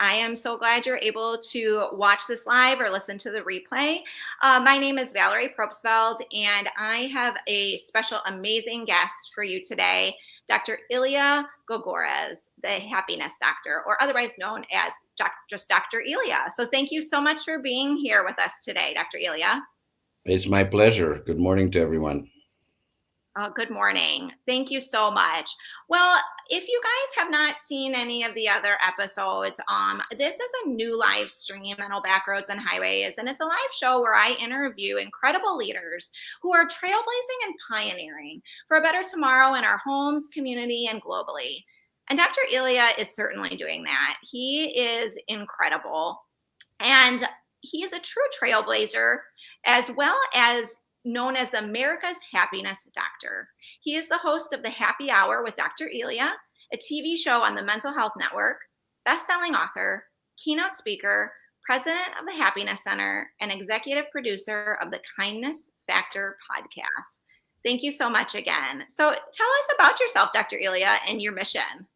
I am so glad you're able to watch this live or listen to the replay. My name is Valerie Propsfeld, and I have a special, amazing guest for you today, Dr. Elia Gourgouris, the happiness doctor, or otherwise known as just Dr. Elia. So thank you so much for being here with us today, Dr. Elia. It's my pleasure. Good morning to everyone. Oh, good morning. Thank you so much. Well, if you guys have not seen any of the other episodes, this is a new live stream, Mental Backroads and Highways, and it's a live show where I interview incredible leaders who are trailblazing and pioneering for a better tomorrow in our homes, community, and globally. And Dr. Elia is certainly doing that. He is incredible, and he is a true trailblazer, as well as known as America's Happiness Doctor. He is the host of the Happy Hour with Dr. Elia, a TV show on the Mental Health Network, best-selling author, keynote speaker, president of the Happiness Center, and executive producer of the Kindness Factor podcast. Thank you so much again. So tell us about yourself, Dr. Elia, and your mission.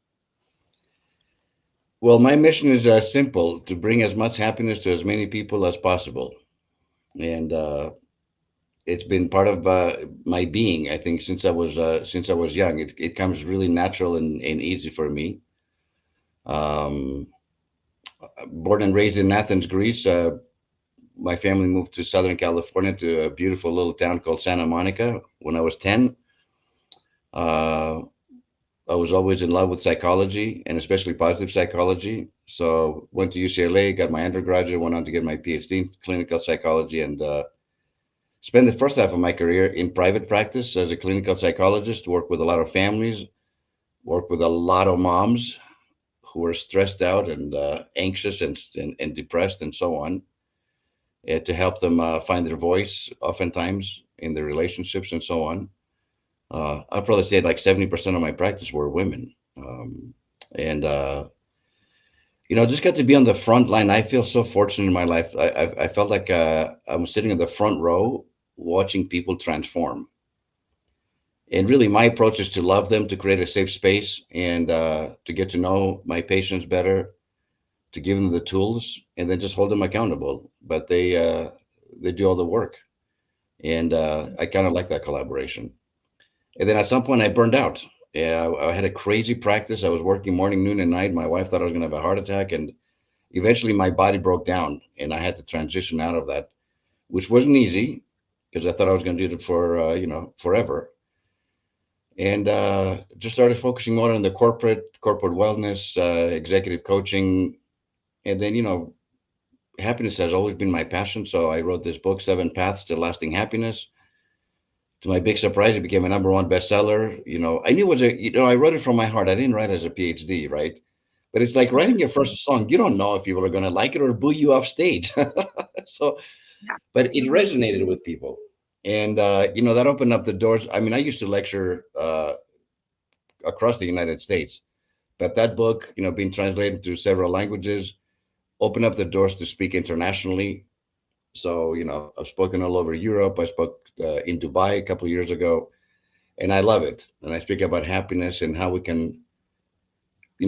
Well, my mission is simple: to bring as much happiness to as many people as possible, and it's been part of my being. I think since I was young, it comes really natural and easy for me. Um, Born and raised in Athens, Greece. My family moved to Southern California to a beautiful little town called Santa Monica when I was 10. Uh, I was always in love with psychology and especially positive psychology. So went to UCLA, got my undergraduate, went on to get my PhD in clinical psychology, and spent the first half of my career in private practice as a clinical psychologist. Worked with a lot of families, worked with a lot of moms who were stressed out and anxious and depressed and so on, to help them find their voice, oftentimes in their relationships and so on. I'd probably say like 70% of my practice were women. And just got to be on the front line. I feel so fortunate in my life. I felt like I'm sitting in the front row watching people transform. And really, my approach is to love them, to create a safe space, and to get to know my patients better, to give them the tools, and then just hold them accountable. But they do all the work, and I kind of like that collaboration. And then at some point, I burned out. Yeah, I had a crazy practice. I was working morning, noon, and night. My wife thought I was going to have a heart attack, and eventually, my body broke down, and I had to transition out of that, which wasn't easy because I thought I was going to do it for forever. And just started focusing more on the corporate wellness, executive coaching, and then happiness has always been my passion. So I wrote this book, Seven Paths to Lasting Happiness. To my big surprise, it became a number one bestseller. I knew it was I wrote it from my heart. I didn't write it as a PhD, right? But it's like writing your first song. You don't know if people are going to like it or boo you off stage. So, but it resonated with people. And, that opened up the doors. I mean, I used to lecture across the United States, but that book, being translated to several languages, opened up the doors to speak internationally. So, I've spoken all over Europe. I spoke in Dubai a couple of years ago, and I love it. And I speak about happiness and how we can,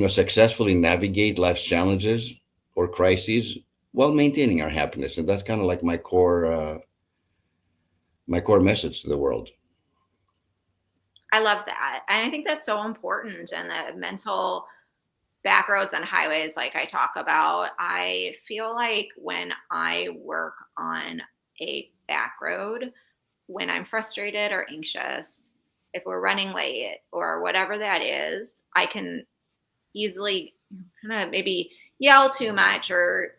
successfully navigate life's challenges or crises while maintaining our happiness. And that's kind of like my core message to the world. I love that. And I think that's so important. And the mental backroads and highways, like I talk about, I feel like when I work on a back road, when I'm frustrated or anxious, if we're running late or whatever that is, I can easily kind of maybe yell too much or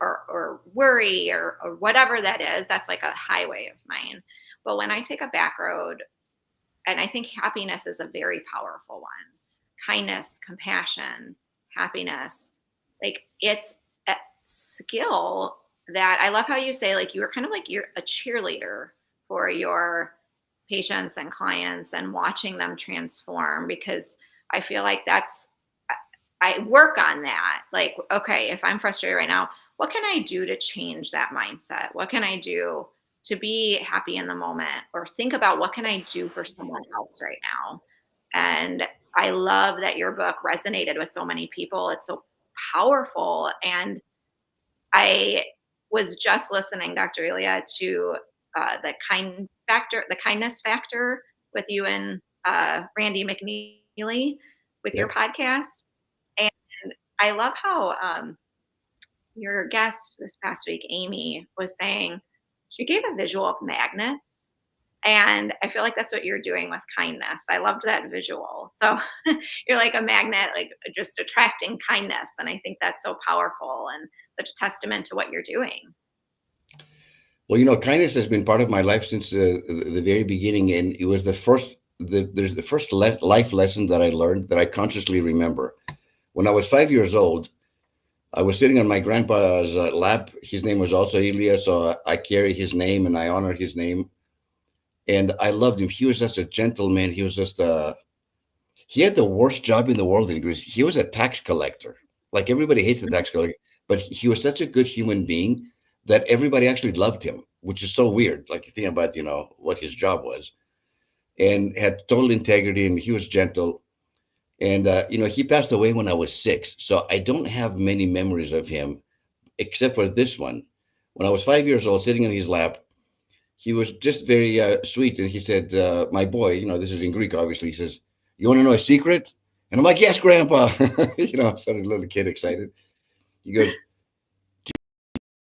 worry or whatever that is. That's like a highway of mine. But when I take a back road, and I think happiness is a very powerful one. Kindness, compassion, happiness. Like it's a skill that I love how you say, like, you were kind of like you're a cheerleader for your patients and clients and watching them transform, because I feel like I work on that. Like, okay, if I'm frustrated right now, what can I do to change that mindset? What can I do to be happy in the moment, or think about what can I do for someone else right now? And I love that your book resonated with so many people. It's so powerful. And I was just listening, Dr. Elia, to the kindness factor with you and Randy McNeely with your Yep. podcast. And I love how your guest this past week, Amy, was saying she gave a visual of magnets. And I feel like that's what you're doing with kindness. I loved that visual. So you're like a magnet, like just attracting kindness. And I think that's so powerful and such a testament to what you're doing. Well, kindness has been part of my life since the very beginning, and it was there's the first life lesson that I learned that I consciously remember. When I was 5 years old, I was sitting on my grandpa's lap. His name was also Elia, so I carry his name and I honor his name. And I loved him. He was such a gentleman. He was just he had the worst job in the world in Greece. He was a tax collector. Like everybody hates the tax collector, but he was such a good human being that everybody actually loved him, which is so weird. Like you think about, what his job was, and had total integrity, and he was gentle. And he passed away when I was 6, so I don't have many memories of him except for this one. When I was 5 years old, sitting on his lap, he was just very sweet, and he said, "My boy, this is in Greek, obviously." He says, "You want to know a secret?" And I'm like, "Yes, Grandpa." I'm such a little kid excited. He goes,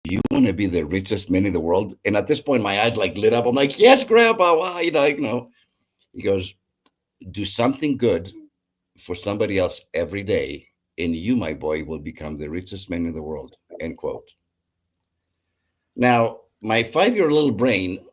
"You want to be the richest man in the world?" And at this point, my eyes like lit up. I'm like, "Yes, Grandpa." Wow, He goes, "Do something good for somebody else every day, and you, my boy, will become the richest man in the world." End quote. Now, my 5 year little brain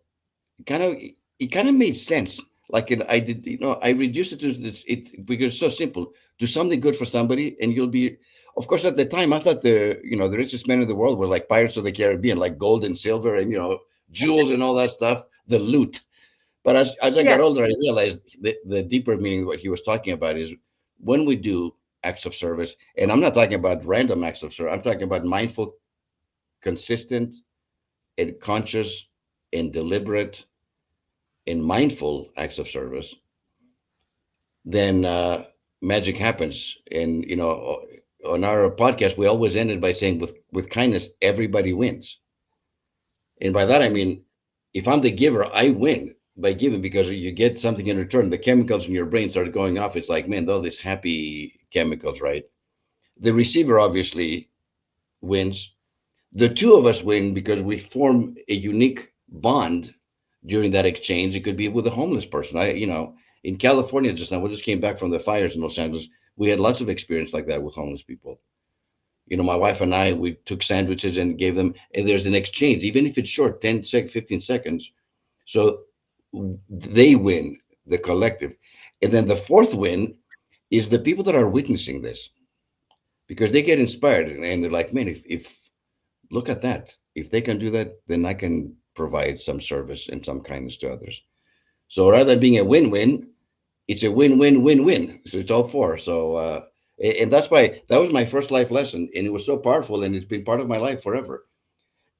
kind of it kind of made sense. Like I did, I reduced it to this. Because it's so simple. Do something good for somebody, and you'll be. Of course, at the time, I thought the richest men in the world were like Pirates of the Caribbean, like gold and silver and jewels and all that stuff, the loot. But as I got Yes. older, I realized the deeper meaning of what he was talking about is when we do acts of service, and I'm not talking about random acts of service. I'm talking about mindful, consistent, and conscious, and deliberate and mindful acts of service, then magic happens. And on our podcast, we always ended by saying, with kindness, everybody wins. And by that I mean, if I'm the giver, I win by giving because you get something in return. The chemicals in your brain start going off. It's like, man, all these happy chemicals, right? The receiver obviously wins. The two of us win because we form a unique bond during that exchange. It could be with a homeless person. In California just now, we just came back from the fires in Los Angeles. We had lots of experience like that with homeless people. My wife and I, we took sandwiches and gave them, and there's an exchange, even if it's short, 15 seconds. So they win, the collective. And then the fourth win is the people that are witnessing this because they get inspired and they're like, man, if look at that. If they can do that, then I can provide some service and some kindness to others. So rather than being a win-win, it's a win-win-win-win. So it's all four. So and that's why that was my first life lesson, and it was so powerful, and it's been part of my life forever.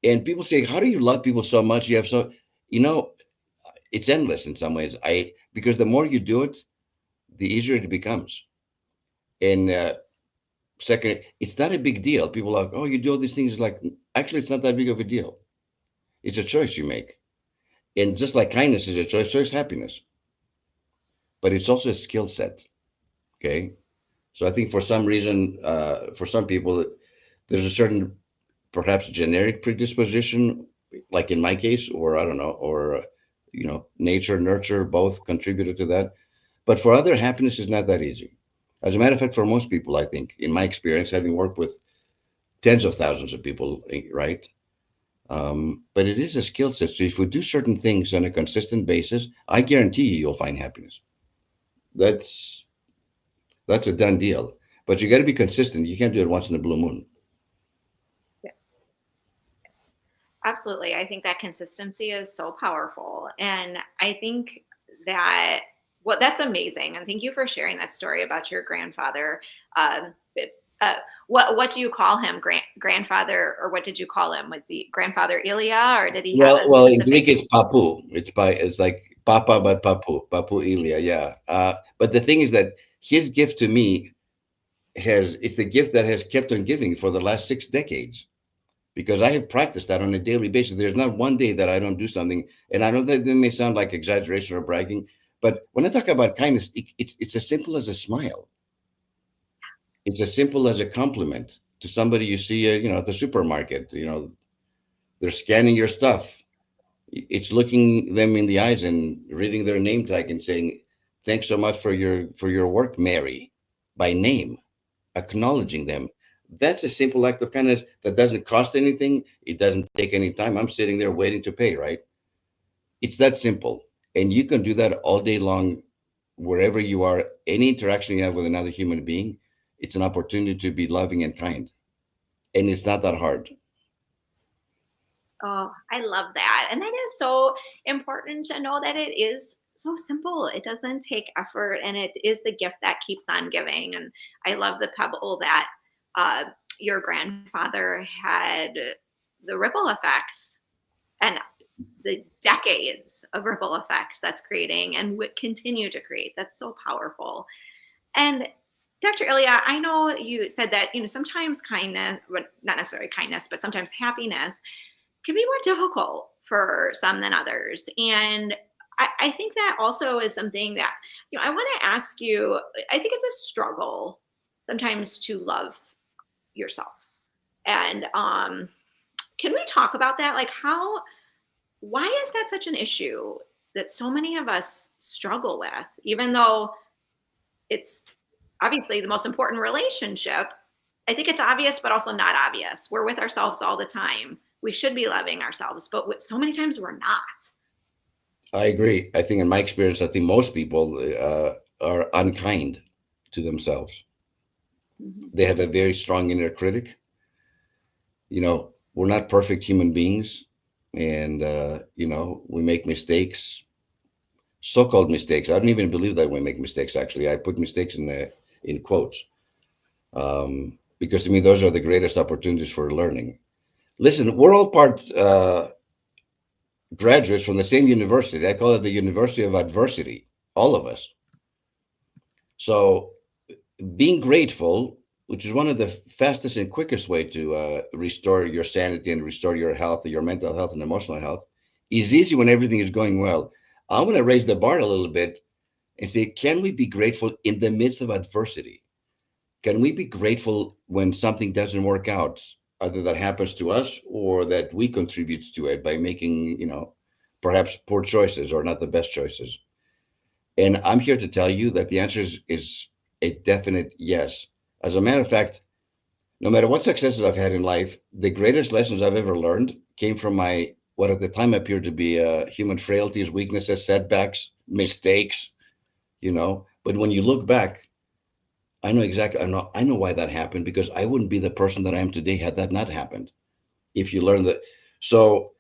And people say, "How do you love people so much? You have so," you know, it's endless in some ways. Because the more you do it, the easier it becomes. And second, it's not a big deal. People are like, "Oh, you do all these things." Like, actually, it's not that big of a deal. It's a choice you make. And just like kindness is a choice, so is happiness. But it's also a skill set. Okay. So I think for some reason, for some people, there's a certain perhaps generic predisposition, like in my case, or I don't know, or nature, nurture, both contributed to that. But for other, happiness is not that easy. As a matter of fact, for most people, I think, in my experience, having worked with tens of thousands of people, right? But it is a skill set. So if we do certain things on a consistent basis, I guarantee you'll find happiness. That's that's a done deal. But you got to be consistent. You can't do it once in a blue moon. Yes. Yes. Absolutely. I think that consistency is so powerful. And I think that that's amazing. And thank you for sharing that story about your grandfather. Um, what do you call him? Grandfather, or what did you call him? Was he grandfather Ilya, or did he have a Well, in specific? Greek it's papu. It's like papa, but papu Ilya. Yeah. But the thing is that his gift to me it's the gift that has kept on giving for the last 6 decades. because I have practiced that on a daily basis. There's not one day that I don't do something. And I know that it may sound like exaggeration or bragging, but when I talk about kindness, it's as simple as a smile. It's as simple as a compliment to somebody you see, at the supermarket. They're scanning your stuff. It's looking them in the eyes and reading their name tag and saying, "Thanks so much for your work, Mary," by name, acknowledging them. That's a simple act of kindness that doesn't cost anything. It doesn't take any time. I'm sitting there waiting to pay, right? It's that simple. And you can do that all day long, wherever you are, any interaction you have with another human being, it's an opportunity to be loving and kind. And it's not that hard. Oh, I love that. And that is so important to know that it is so simple. It doesn't take effort and it is the gift that keeps on giving. And I love the pebble that uh, your grandfather had, the ripple effects and the decades of ripple effects that's creating and would continue to create. That's so powerful. And Dr. Ilya, I know you said that, sometimes kindness, well, not necessarily kindness, but sometimes happiness can be more difficult for some than others. And I think that also is something that, I want to ask you. I think it's a struggle sometimes to love yourself. And can we talk about that? Like, why is that such an issue that so many of us struggle with, even though it's obviously the most important relationship? I think it's obvious, but also not obvious. We're with ourselves all the time. We should be loving ourselves, but so many times we're not. I agree. I think in my experience, I think most people are unkind to themselves. Mhm. They have a very strong inner critic. We're not perfect human beings, and we make mistakes, so-called mistakes. I don't even believe that we make mistakes. Actually, I put mistakes in quotes, because to me those are the greatest opportunities for learning. Listen, we're all part graduates from the same university. I call it the University of Adversity, all of us. So being grateful, which is one of the fastest and quickest way to restore your sanity and restore your health, your mental health and emotional health, is easy when everything is going well. I want to raise the bar a little bit and say, can we be grateful in the midst of adversity? Can we be grateful when something doesn't work out, either that happens to us or that we contribute to it by making, perhaps poor choices or not the best choices? And I'm here to tell you that the answer is a definite yes. As a matter of fact, no matter what successes I've had in life, the greatest lessons I've ever learned came from my what at the time appeared to be human frailties, weaknesses, setbacks, mistakes. But when you look back, I know exactly. I know why that happened, because I wouldn't be the person that I am today had that not happened. If you learn that, so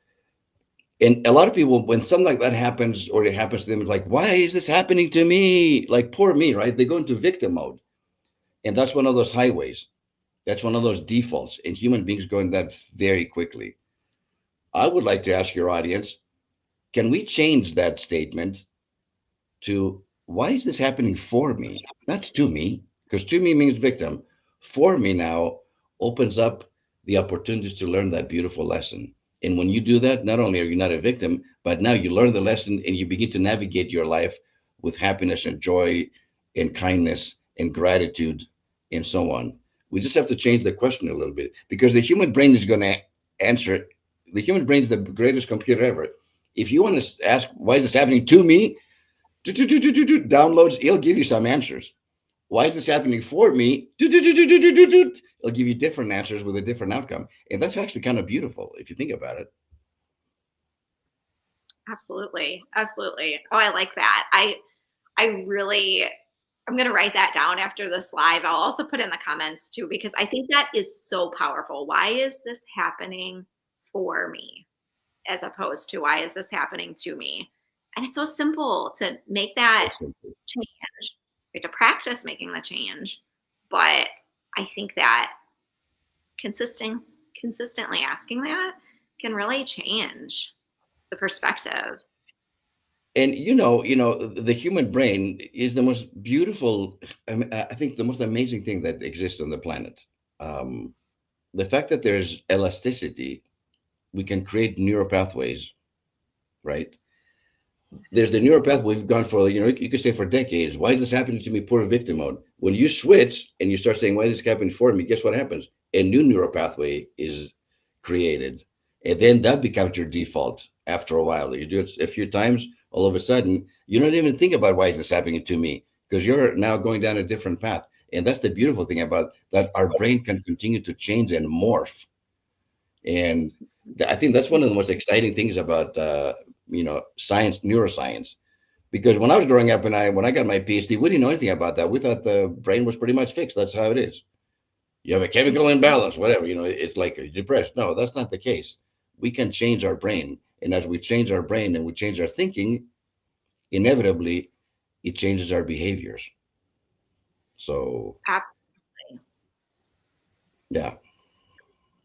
and a lot of people, when something like that happens or it happens to them, it's like, why is this happening to me? Like, poor me, right? They go into victim mode, and that's one of those highways. That's one of those defaults, and human beings go in that very quickly. I would like to ask your audience, can we change that statement to, why is this happening for me? Not to me, because to me means victim. For me now opens up the opportunities to learn that beautiful lesson. And when you do that, not only are you not a victim, but now you learn the lesson and you begin to navigate your life with happiness and joy and kindness and gratitude and so on. We just have to change the question a little bit, because the human brain is going to answer. The human brain is the greatest computer ever. If you want to ask, why is this happening to me? Downloads, it'll give you some answers. Why is this happening for me? It'll give you different answers with a different outcome. And that's actually kind of beautiful if you think about it. Absolutely. Absolutely. Oh, I like that. I really, I'm going to write that down after this live. I'll also put in the comments too, because I think that is so powerful. Why is this happening for me, as opposed to why is this happening to me? And it's so simple to make So that simple. change. You have to practice making the change. But I think that consistent, consistently asking that can really change the perspective. And the human brain is the most beautiful, I think the most amazing thing that exists on the planet. Um, the fact that there's elasticity, we can create neural pathways, right? There's the neural path we've gone for, you could say for decades. Why is this happening to me? Poor victim mode. When you switch and you start saying, why is this happening for me? Guess what happens? A new neural pathway is created. And then that becomes your default after a while. You do it a few times, all of a sudden, you don't even think about why is this happening to me? Because you're now going down a different path. And that's the beautiful thing about that our brain can continue to change and morph. And I think that's one of the most exciting things about science, neuroscience. Because when I was growing up and when I got my PhD, we didn't know anything about that. We thought the brain was pretty much fixed. That's how it is. You have a chemical imbalance, whatever. It's like you're depressed. No, that's not the case. We can change our brain, and as we change our brain and we change our thinking, inevitably, it changes our behaviors. So Absolutely. yeah,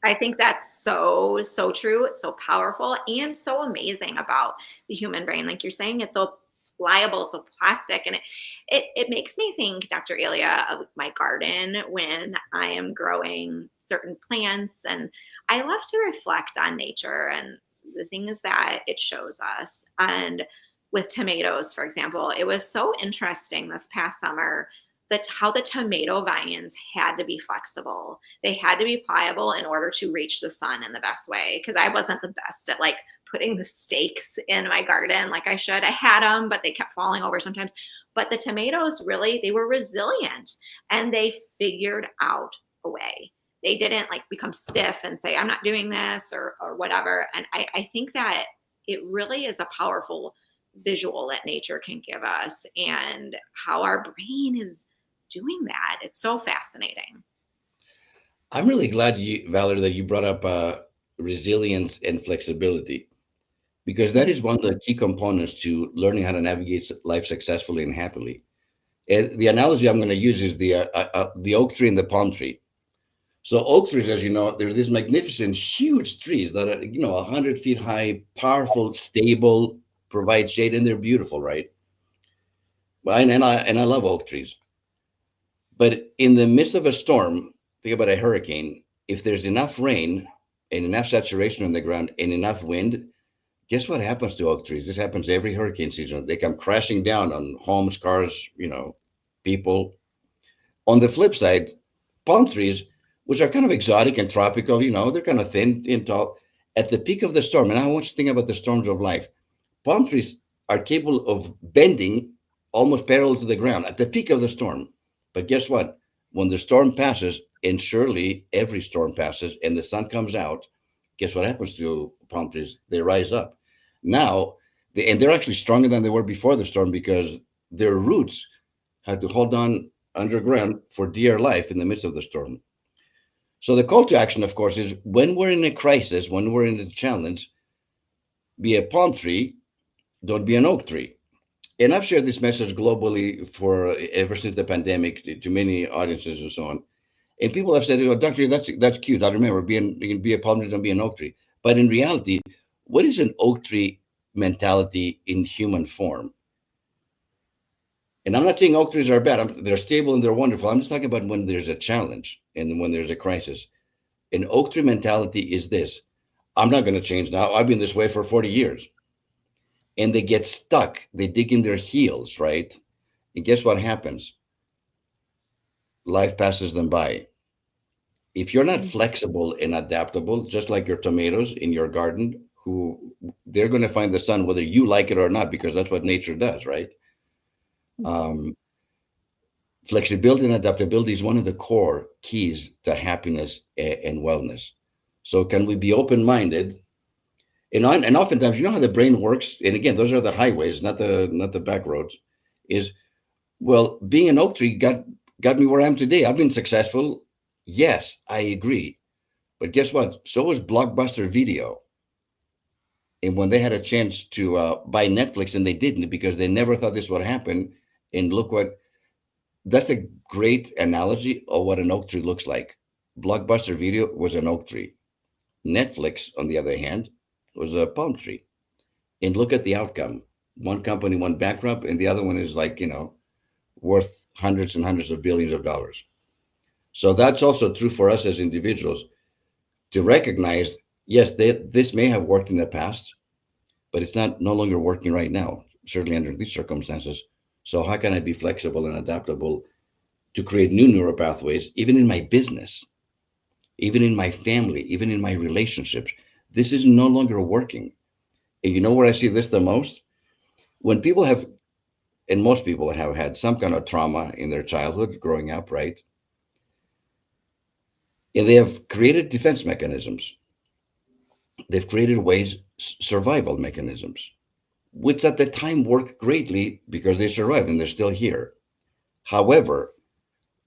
I think that's so, so true. It's so powerful and so amazing about the human brain. Like you're saying, it's so pliable, it's so plastic. And it makes me think, Dr. Elia, of my garden when I am growing certain plants. And I love to reflect on nature and the things that it shows us. And with tomatoes, for example, it was so interesting this past summer that how the tomato vines had to be flexible. They had to be pliable in order to reach the sun in the best way. Because I wasn't the best at like putting the stakes in my garden like I should. I had them, but they kept falling over sometimes. But the tomatoes really, they were resilient and they figured out a way. They didn't like become stiff and say, I'm not doing this or whatever. And I think that it really is a powerful visual that nature can give us and how our brain is doing that. It's so fascinating. I'm really glad Valerie, that you brought up resilience and flexibility, because that is Mhm. one of the key components to learning how to navigate life successfully and happily. And the analogy I'm going to use is the oak tree and the palm tree. So oak trees, as you know, they're these magnificent, huge trees that are, 100 feet high, powerful, stable, provide shade, and they're beautiful, right? And I love oak trees. But in the midst of a storm, think about a hurricane. If there's enough rain and enough saturation on the ground and enough wind, guess what happens to oak trees? This happens every hurricane season. They come crashing down on homes, cars, people. On the flip side, palm trees, which are kind of exotic and tropical, they're kind of thin and tall. At the peak of the storm, and I want you to think about the storms of life, palm trees are capable of bending almost parallel to the ground at the peak of the storm. But guess what? When the storm passes, and surely every storm passes, and the sun comes out, guess what happens to palm trees? They rise up. Now, and they're actually stronger than they were before the storm because their roots had to hold on underground for dear life in the midst of the storm. So the call to action, of course, is when we're in a crisis, when we're in a challenge, be a palm tree, don't be an oak tree. And I've shared this message globally for ever since the pandemic to many audiences and so on. And people have said, "Oh, doctor, that's cute. I remember be a palm tree, don't be an oak tree." But in reality, what is an oak tree mentality in human form? And I'm not saying oak trees are bad. They're stable and they're wonderful. I'm just talking about when there's a challenge and when there's a crisis. An oak tree mentality is this: I'm not going to change now. I've been this way for 40 years. And they get stuck. They dig in their heels, right? And guess what happens? Life passes them by. If you're not Mhm. flexible and adaptable, just like your tomatoes in your garden, who they're going to find the sun whether you like it or not, because that's what nature does, right? Um, Flexibility and adaptability is one of the core keys to happiness and wellness. So, can we be open-minded? And oftentimes, you know how the brain works. And again, those are the highways, not the back roads. Is well, being an oak tree got me where I am today. I've been successful. Yes, I agree. But guess what? So was Blockbuster Video. And when they had a chance to buy Netflix, and they didn't because they never thought this would happen. And look what that's a great analogy of what an oak tree looks like. Blockbuster Video was an oak tree. Netflix, on the other hand, was a palm tree. And look at the outcome. One company went bankrupt, and the other one is like, worth hundreds and hundreds of billions of dollars. So that's also true for us as individuals. to recognize, yes, this may have worked in the past, but it's not no longer working right now, certainly under these circumstances. So how can I be flexible and adaptable to create new neural pathways, even in my business, even in my family, even in my relationships? This is no longer working. And you know where I see this the most? When people have, and most people have had some kind of trauma in their childhood growing up, right? And they have created defense mechanisms. They've created ways, survival mechanisms, which at the time worked greatly because they survived and they're still here. However,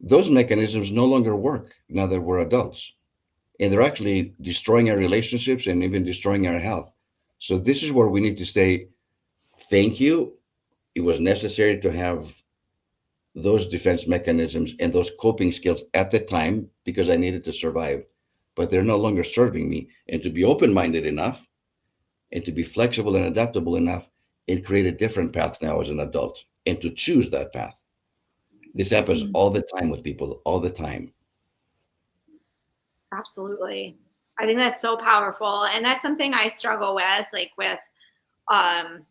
those mechanisms no longer work now that we're adults. And they're actually destroying our relationships and even destroying our health. So this is where we need to say, thank you. It was necessary to have those defense mechanisms and those coping skills at the time because I needed to survive, but they're no longer serving me. And to be open minded enough and to be flexible and adaptable enough and create a different path now as an adult and to choose that path. This happens Mm, all the time with people, all the time. absolutely. I think that's so powerful. And that's something I struggle with, like with, um,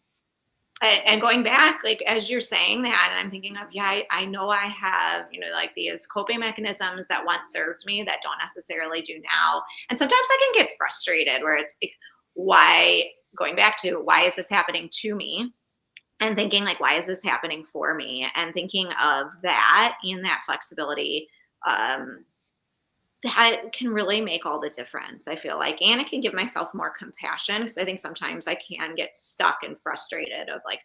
and going back, like as you're saying that, and I'm thinking of, yeah, I know I have, like these coping mechanisms that once served me that don't necessarily do now. And sometimes I can get frustrated where it's like, why, going back to why is this happening to me? And thinking like, why is this happening for me? And thinking of that in that flexibility, um, that can really make all the difference, I feel like. And it can give myself more compassion because I think sometimes I can get stuck and frustrated of like,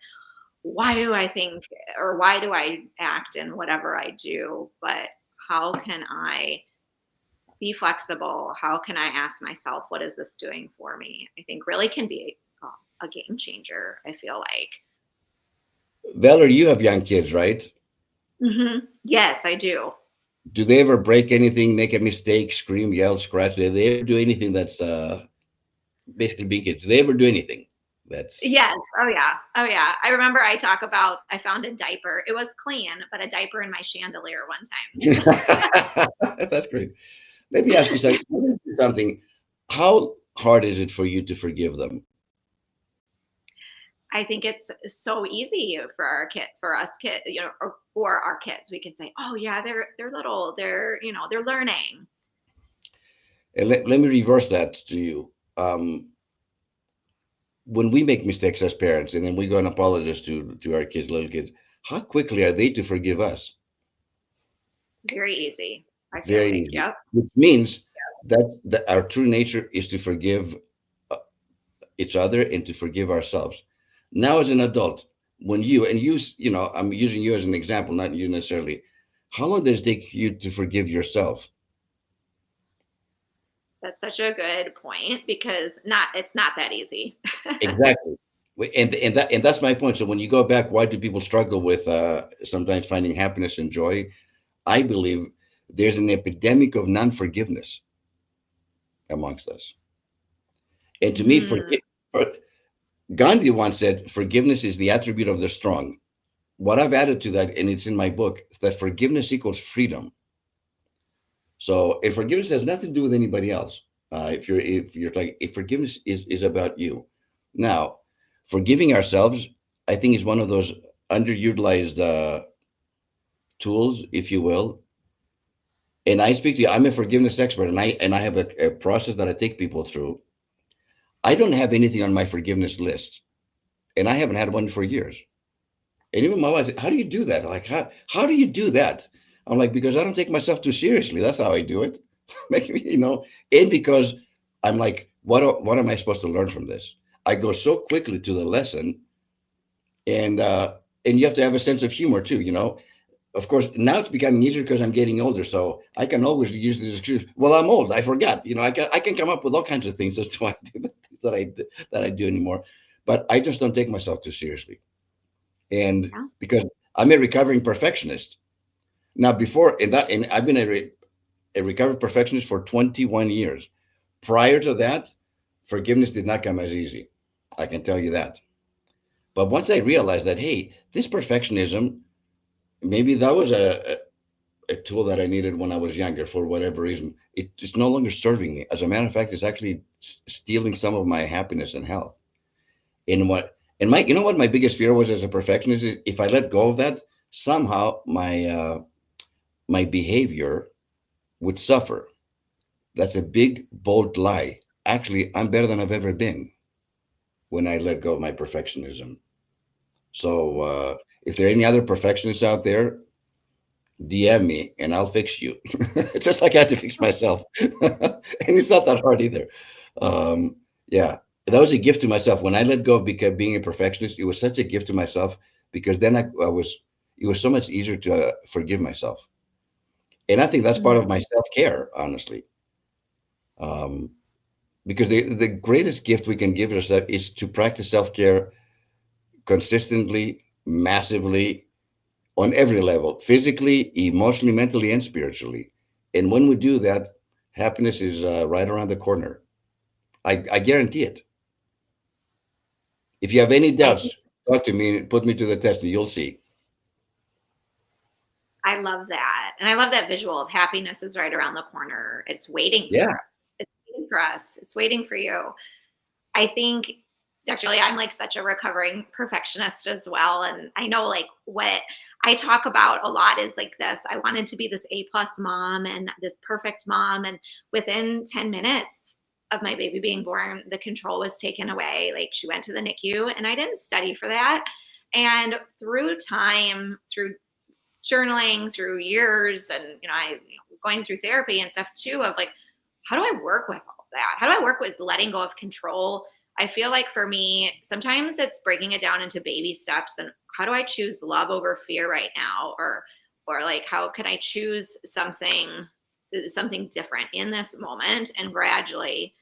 why do I think or why do I act in whatever I do? But how can I be flexible? How can I ask myself, what is this doing for me? I think really can be a game changer, I feel like. Valerie, you have young kids, right? Yes, I do. Do they ever break anything, make a mistake, scream, yell, scratch? Do they ever do anything that's basically being kids? Do they ever do anything that's Yes. Oh yeah. Oh yeah. I remember I talk about I found a diaper. It was clean, but a diaper in my chandelier one time. that's great. Let me ask you something. How hard is it for you to forgive them? I think it's so easy for our kid, for us kid, or for our kids. We can say, "Oh yeah, they're little. They're learning." And let me reverse that to you. When we make mistakes as parents and then we go and apologize to our kids, little kids, how quickly are they to forgive us? Very easy. I feel Very like, easy. yep. Which means that our true nature is to forgive uh, each other and to forgive ourselves. Now, as an adult, when I'm using you as an example, not you necessarily. How long does it take you to forgive yourself? That's such a good point because it's not that easy. Exactly. And that's my point. So when you go back, why do people struggle with sometimes finding happiness and joy? I believe there's an epidemic of non-forgiveness amongst us. And to me, Mm, Gandhi once said, forgiveness is the attribute of the strong. What I've added to that, and it's in my book, is that forgiveness equals freedom. So, if forgiveness has nothing to do with anybody else, if you're like, if forgiveness is about you. Now, forgiving ourselves, I think, is one of those underutilized tools, if you will. And I speak to you. I'm a forgiveness expert, and I have a process that I take people through. I don't have anything on my forgiveness list, and I haven't had one for years. And even my wife said, "How do you do that?" Like, how do you do that? I'm like, because I don't take myself too seriously. That's how I do it. And because I'm like, what am I supposed to learn from this? I go so quickly to the lesson, and you have to have a sense of humor too. Of course, now it's becoming easier because I'm getting older, so I can always use this excuse. Well, I'm old. I forgot. I can come up with all kinds of things as to why I do the things that I do anymore. But I just don't take myself too seriously, and yeah. because I'm a recovering perfectionist now. Before in that, and I've been a recovered perfectionist for 21 years. Prior to that, forgiveness did not come as easy. I can tell you that. But once I realized that, hey, this perfectionism, maybe that was a tool that I needed when I was younger for whatever reason. It's no longer serving me. As a matter of fact, it's actually stealing some of my happiness and health. And my, you know what my biggest fear was as a perfectionist? If I let go of that, somehow my behavior would suffer. That's a big, bold lie. Actually, I'm better than I've ever been when I let go of my perfectionism. So if there are any other perfectionists out there, DM me and I'll fix you. It's just like I had to fix myself. And it's not that hard either. Um, yeah, that was a gift to myself. When I let go of being a perfectionist, it was such a gift to myself because then it was so much easier to forgive myself. And I think that's part of Mm. my self care, honestly. Um, because the greatest gift we can give ourselves is to practice self care consistently, massively, on every level, physically, emotionally, mentally, and spiritually. And when we do that, happiness is right around the corner. I guarantee it. If you have any I doubts, talk to me, put me to the test, and you'll see. I love that. And I love that visual of happiness is right around the corner. It's waiting Yeah, for us. It's waiting for us. It's waiting for you. I think, Dr. Lee, I'm like such a recovering perfectionist as well. And I know like what I talk about a lot is like this. I wanted to be this A+ mom and this perfect mom. And within 10 minutes of my baby being born, the control was taken away. Like she went to the NICU and I didn't study for that. And through time, through journaling, through years, and going through therapy and stuff too, of like, how do I work with all that? How do I work with letting go of control? I feel like for me, sometimes it's breaking it down into baby steps and how do I choose love over fear right now? Or like how can I choose something different in this moment and gradually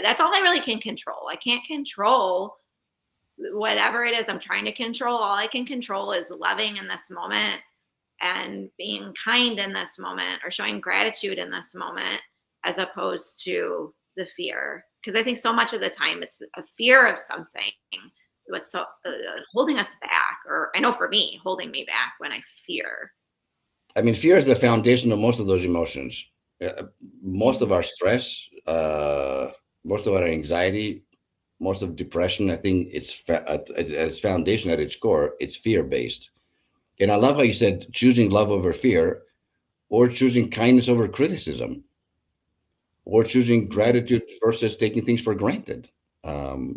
that's all I really can control. I can't control whatever it is I'm trying to control. All I can control is loving in this moment and being kind in this moment or showing gratitude in this moment as opposed to the fear, because I think so much of the time it's a fear of something, so it's so holding us back, or I know for me holding me back when I fear. I mean, fear is the foundation of most of those emotions. Most of Mhm. our stress, most of our anxiety, most of depression, I think at its foundation, at its core, it's fear based. And I love how you said choosing love over fear, or choosing kindness over criticism, or choosing Mhm. gratitude versus taking things for granted.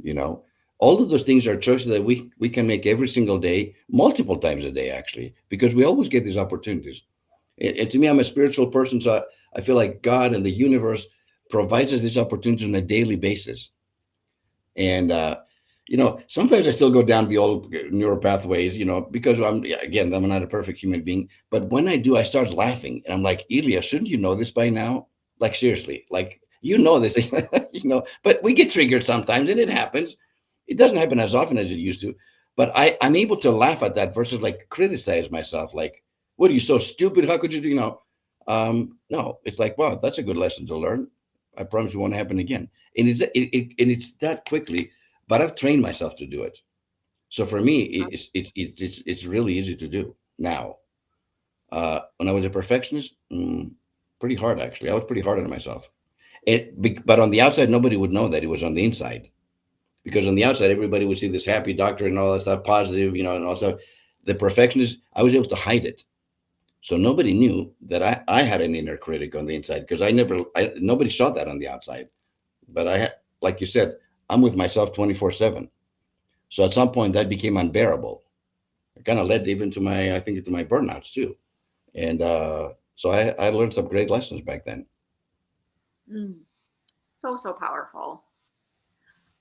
You know, all of those things are choices that we can make every single day, multiple times a day, actually, because we always get these opportunities. And to me, I'm a spiritual person, so I feel like God and the universe provides us these opportunities on a daily basis. And sometimes I still go down the old neural pathways, because again, I'm not a perfect human being. But when I do, I start laughing, and I'm like, Elia, shouldn't you know this by now? Like seriously, like this, But we get triggered sometimes, and it happens. It doesn't happen as often as it used to, but I'm able to laugh at that versus like criticize myself, like, what are you so stupid? How could you, No, it's like, wow, that's a good lesson to learn. I promise you won't happen again. And it's that quickly, but I've trained myself to do it. So for me, it's really easy to do now. When I was a perfectionist, pretty hard actually. I was pretty hard on myself. But on the outside, nobody would know that it was on the inside, because on the outside, everybody would see this happy doctor and all that stuff, positive, and all that stuff. The perfectionist, I was able to hide it. So nobody knew that I had an inner critic on the inside, because nobody saw that on the outside. But like you said, I'm with myself 24/7. So at some point that became unbearable. It kind of led even to I think, to my burnouts too. And so I learned some great lessons back then. Mm. So powerful.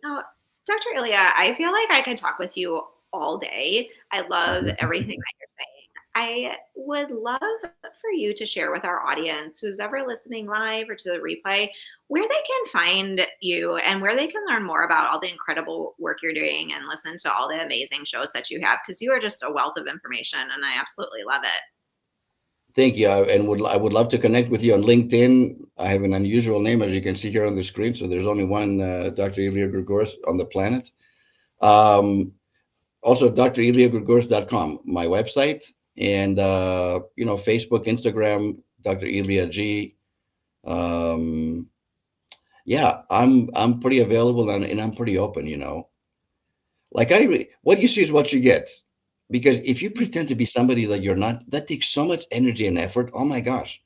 Now, Dr. Ilya, I feel like I could talk with you all day. I love everything that you're saying. I would love for you to share with our audience who's ever listening live or to the replay where they can find you and where they can learn more about all the incredible work you're doing and listen to all the amazing shows that you have, because you are just a wealth of information and I absolutely love it. Thank you. I would love to connect with you on LinkedIn. I have an unusual name, as you can see here on the screen. So there's only one Dr. Elia Gourgouris on the planet. Also, dreliagourgouris.com, my website. and Facebook, Instagram, Dr. Elia G. Um, yeah, I'm pretty available, and I'm pretty open. Like what you see is what you get. Because if you pretend to be somebody that you're not, that takes so much energy and effort. Oh my gosh.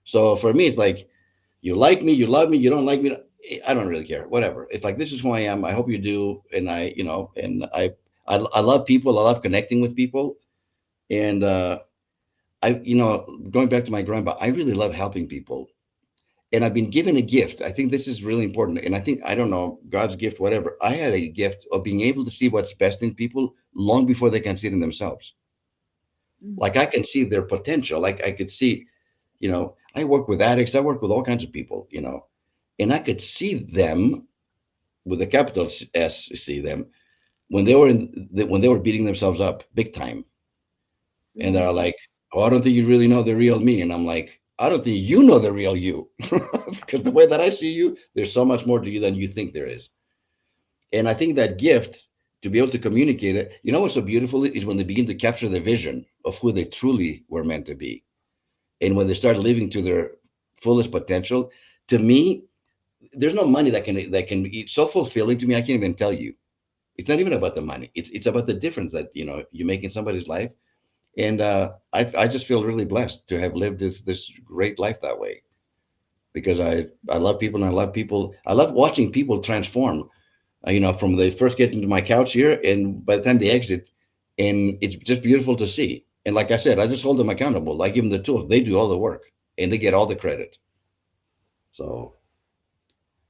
So for me, it's like, you like me, you love me, you don't like me, I don't really care. Whatever. It's like, this is who I am. I hope you do. And I love people. I love connecting with people. And going back to my grandpa, I really love helping people. And I've been given a gift. I think this is really important. And I think, I don't know, God's gift, whatever. I had a gift of being able to see what's best in people long before they can see it in themselves. Mm. Like, I can see their potential. Like, I could see, I work with addicts. I work with all kinds of people, and I could see them with a capital S, see them when they were when they were beating themselves up big time. And they're Mm. like, "Oh, I don't think you really know the real me." And I'm like, "I don't think you know the real you." Because the way that I see you, there's so much more to you than you think there is. And I think that gift, to be able to communicate it, what's so beautiful is when they begin to capture the vision of who they truly were meant to be. And when they start living to their fullest potential, to me, there's no money that can be so fulfilling to me. I can't even tell you. It's not even about the money. It's about the difference that you make in somebody's life. And I just feel really blessed to have lived this great life that way, because I love people, and I love people. I love watching people transform. From they first get into my couch here, and by the time they exit, and it's just beautiful to see. And like I said, I just hold them accountable. I give them the tools. They do all the work, and they get all the credit. So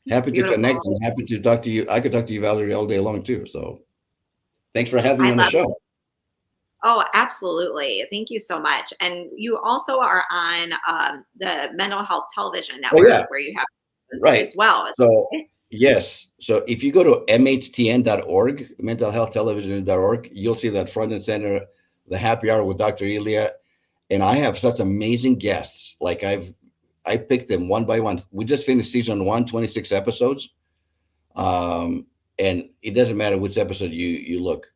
It's happy to connect, beautiful. and happy to talk to you. I could talk to you, Valerie, all day long too. So thanks for having me I on the love show. Oh, absolutely. Thank you so much. And you also are on the Mental Health Television Oh Network, yeah, where you have right. as well. So yes, so if you go to mhtn.org, mentalhealthtelevision.org, you'll see that front and center, the happy hour with Dr. Elia, and I have such amazing guests. Like, I picked them one by one. We just finished season one, 26 episodes. Um, and it doesn't matter which episode you look,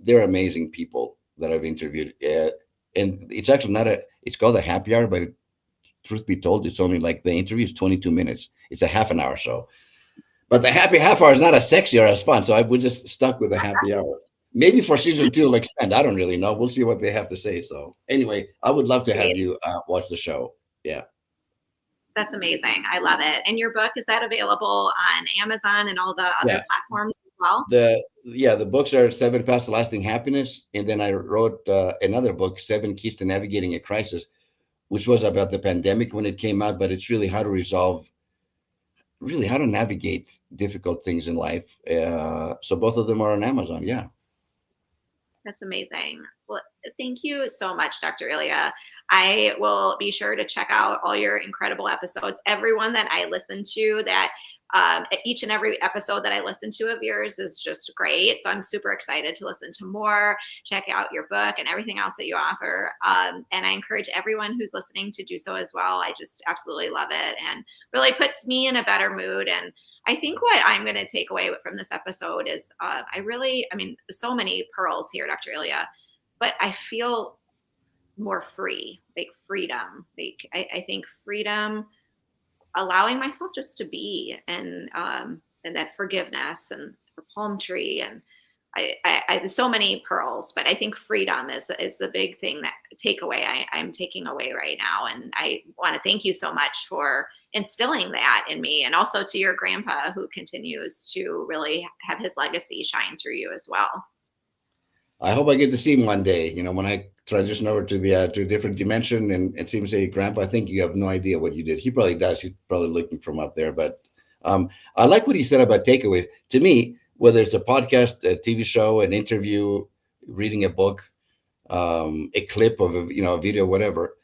they're amazing people that I've interviewed. And it's actually not it's called a happy hour, but truth be told, it's only like the interview is 22 minutes. It's a half an hour show. But the happy half hour is not as sexy or as fun. So we just stuck with the happy hour. Maybe for season two, will expand. I don't really know. We'll see what they have to say. So anyway, I would love to have Great. you watch the show. Yeah. That's amazing. I love it. And your book, is that available on Amazon and all the Yeah. other platforms as well? The books are Seven Paths to Lasting Happiness, and then I wrote another book, Seven Keys to Navigating a Crisis, which was about the pandemic when it came out, but it's really how to resolve, really how to navigate difficult things in life. So both of them are on Amazon. Yeah. That's amazing. Well, thank you so much, Dr. Ilya. I will be sure to check out all your incredible episodes. Everyone that I listen to, that each and every episode that I listen to of yours is just great. So I'm super excited to listen to more, check out your book and everything else that you offer. And I encourage everyone who's listening to do so as well. I just absolutely love it, and really puts me in a better mood. And I think what I'm going to take away from this episode is I mean, so many pearls here, Dr. Ilya, but I feel more free, like freedom. Like I think freedom, allowing myself just to be, and that forgiveness and the palm tree, and there's so many pearls, but I think freedom is the big thing, that takeaway I'm taking away right now. And I want to thank you so much for instilling that in me, and also to your grandpa, who continues to really have his legacy shine through you as well. I hope I get to see him one day. When I transition over to a different dimension, and see him say, "Grandpa, I think you have no idea what you did." He probably does. He's probably looking from up there. But I like what he said about takeaways. To me, whether it's a podcast, a TV show, an interview, reading a book, a clip of a video, whatever.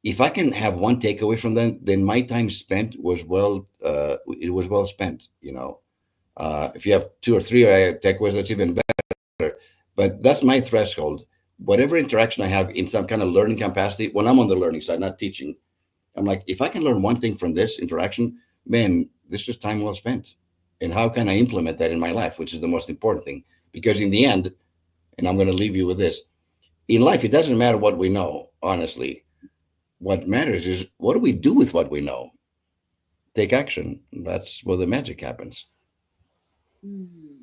If I can have one takeaway from them, then my time spent was it was well spent. If you have two or three takeaways, that's even better. But that's my threshold. Whatever interaction I have in some kind of learning capacity, when I'm on the learning side, not teaching, I'm like, if I can learn one thing from this interaction, man, this is time well spent. And how can I implement that in my life, which is the most important thing? Because in the end, and I'm going to leave you with this, in life, it doesn't matter what we know, honestly. What matters is what do we do with what we know? Take action. That's where the magic happens. Mm.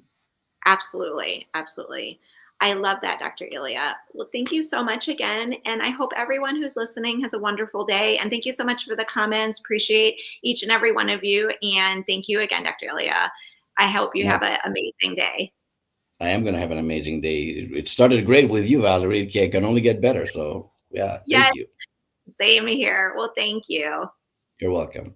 Absolutely. Absolutely. I love that, Dr. Ilya. Well, thank you so much again. And I hope everyone who's listening has a wonderful day. And thank you so much for the comments. Appreciate each and every one of you. And thank you again, Dr. Ilya. I hope you My, have an amazing day. I am going to have an amazing day. It started great with you, Valerie. It can only get better. So, yeah, Yes, thank you. same here. Well, thank you. You're welcome.